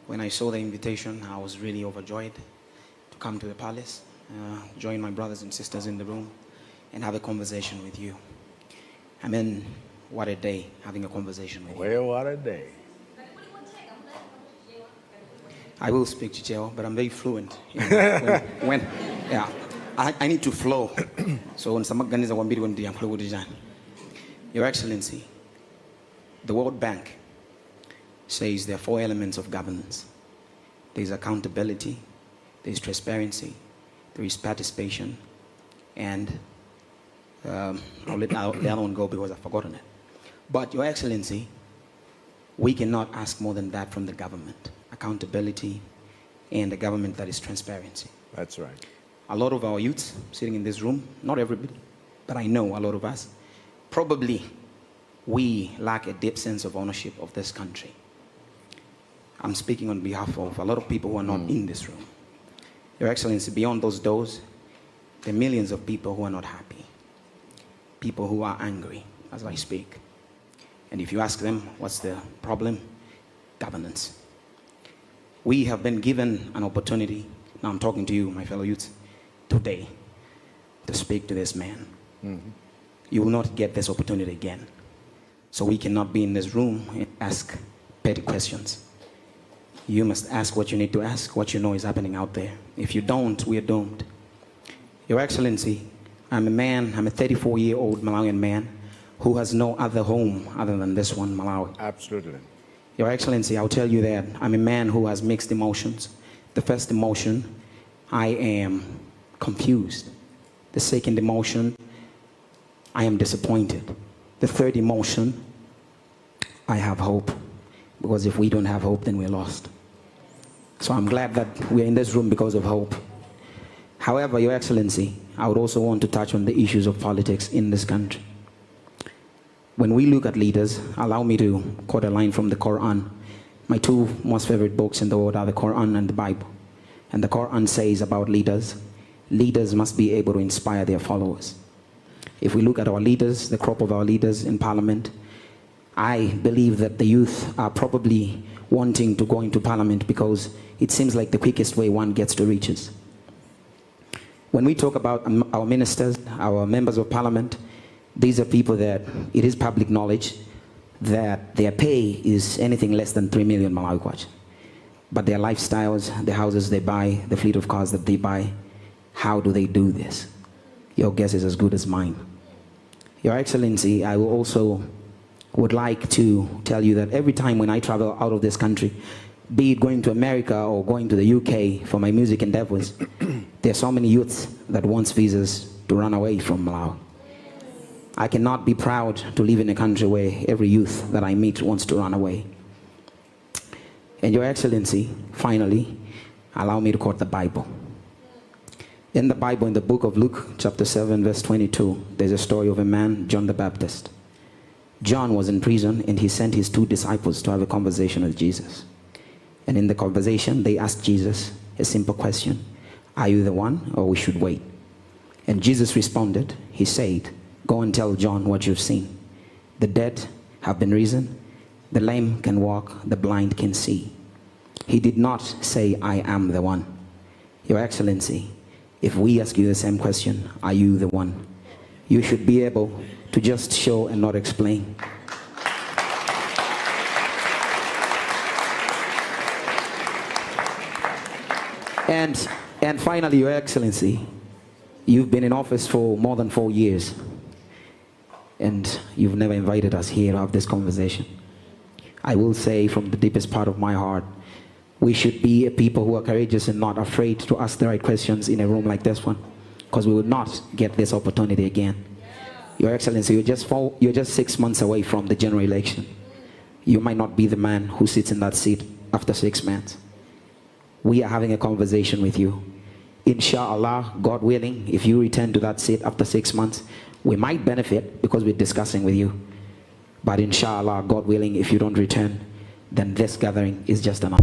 When I saw the invitation, I was really overjoyed to come to the palace, join my brothers and sisters in the room, and have a conversation with you. I mean, what a day, having a conversation with you. Well, what a day. I will speak Chichewa, but I'm very fluent. Yeah, I need to flow. So when some organizers want me to flow with Your Excellency, the World Bank says there are 4 elements of governance. There is accountability, there is transparency, there is participation, and I'll let the other one go because I've forgotten it. But Your Excellency, we cannot ask more than that from the government. Accountability and a government that is transparency. That's right. A lot of our youths sitting in this room, not everybody, but I know a lot of us, probably we lack a deep sense of ownership of this country. I'm speaking on behalf of a lot of people who are not in this room. Your Excellency, beyond those doors, there are millions of people who are not happy. People who are angry as I speak. And if you ask them, what's the problem? Governance. We have been given an opportunity, now I'm talking to you, my fellow youths, today, to speak to this man. You will not get this opportunity again. So we cannot be in this room and ask petty questions. You must ask what you need to ask, what you know is happening out there. If you don't, we are doomed. Your Excellency, I'm a 34-year-old Malawian man who has no other home other than this one, Malawi. Absolutely. Your Excellency, I'll tell you that I'm a man who has mixed emotions. The first emotion, I am confused. The second emotion, I am disappointed. The third emotion, I have hope. Because if we don't have hope, then we're lost. So I'm glad that we're in this room because of hope. However, Your Excellency, I would also want to touch on the issues of politics in this country. When we look at leaders, allow me to quote a line from the Quran. My 2 most favorite books in the world are the Quran and the Bible. And the Quran says about leaders, leaders must be able to inspire their followers. If we look at our leaders, the crop of our leaders in Parliament, I believe that the youth are probably wanting to go into Parliament because it seems like the quickest way one gets to riches. When we talk about our ministers, our members of Parliament, these are people that it is public knowledge that their pay is anything less than 3 million Malawi kwacha. But their lifestyles, the houses they buy, the fleet of cars that they buy, how do they do this? Your guess is as good as mine. Your Excellency, I will also would like to tell you that every time when I travel out of this country, be it going to America or going to the UK for my music endeavors, there are so many youths that wants visas to run away from Malawi. I cannot be proud to live in a country where every youth that I meet wants to run away. And Your Excellency, finally, allow me to quote the Bible. In the Bible, in the book of Luke, chapter 7, verse 22, there's a story of a man, John the Baptist. John was in prison and he sent his 2 disciples to have a conversation with Jesus. And in the conversation, they asked Jesus a simple question. Are you the one, or we should wait? And Jesus responded. He said, go and tell John what you've seen. The dead have been risen. The lame can walk. The blind can see. He did not say, I am the one. Your Excellency, if we ask you the same question, are you the one? You should be able to just show and not explain. And finally, Your Excellency, you've been in office for more than 4 years. And you've never invited us here to have this conversation. I will say from the deepest part of my heart, we should be a people who are courageous and not afraid to ask the right questions in a room like this one, because we will not get this opportunity again. Your Excellency, you're just 6 months away from the general election. You might not be the man who sits in that seat after 6 months. We are having a conversation with you. Inshallah, God willing, if you return to that seat after 6 months, we might benefit because we're discussing with you. But inshallah, God willing, if you don't return, then this gathering is just enough.